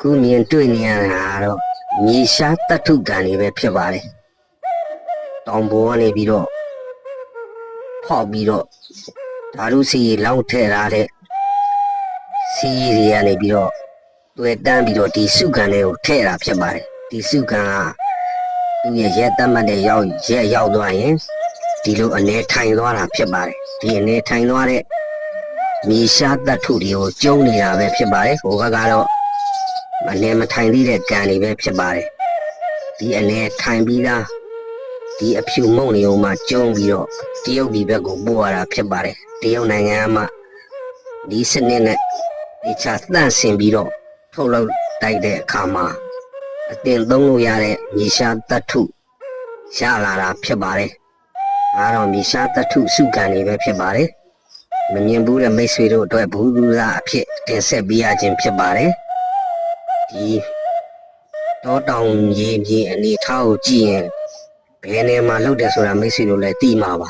ခုမြင်တွေ့နေရတာတော့မြေရှားတတ်ထုကန်တွေပဲဖြစ်ပါတယ်တောင်ပေါ်ကနေပြီးတော့ဖောက်ပြီးတော့ဓာတုစီလောင်းထည့်ထားတဲ့စီးတွေကနေပြီးတော့တွေ့တန်းပြီးတော့ဒီစုကန်တွေကိုထည့်တာဖြစ်ပါတယ်ဒီစုကန်ကသူရဲ့ရဲတတ်မှတ်တဲ့ရောက်သွားရင်ဒီလိုအနေထိုင်သွားတာဖြစ်ပါတယ်ဒီအနေထိုင်သွားတဲ့မြေရှားတတ်ထုတွေကိုကျုံနေတာပဲဖြစ်ပါတယ်ဟိုဘက်ကတော့အနေမထိုင်သေးတဲ့ကန်တွေပဲဖြစ်ပါတယ်ဒီအနေထိုင်ပြီးသားဒီအဖြူမုံနေအောင်မှကျုံပြီးတော့တရုတ်ပြည်ဘက်ကိုပို့ရတာဖြစ်ပါတယ်တရုတ်နိုင်ငံမှာဒီစနစ်နဲ့ဒီချသန့်စင်ပြီးတော့ထုတ်လုပ်တိုက်တဲ့အခါမှာအတင်သုံးလို့ရတဲ့မြေရှားတတ်ထုရလာတာဖြစ်ပါတယ်ဒါတော့မြေရှားတတ်ထုစုကန်တွေပဲဖြစ်ပါတယ်မမြင်ဘူးတဲ့မိတ်ဆွေတို့အတွက်ဘူးလူသားအဖြစ်တင်ဆက်ပေးရခြင်းဖြစ်ပါတယ်ဒီတောတောင်ရေမြေအနေထားကိုကြည့်ရင်ဘယ်နေမှာလုပ်တယ်ဆိုတာမိတ်ဆွေတို့လည်းသိမှာပါ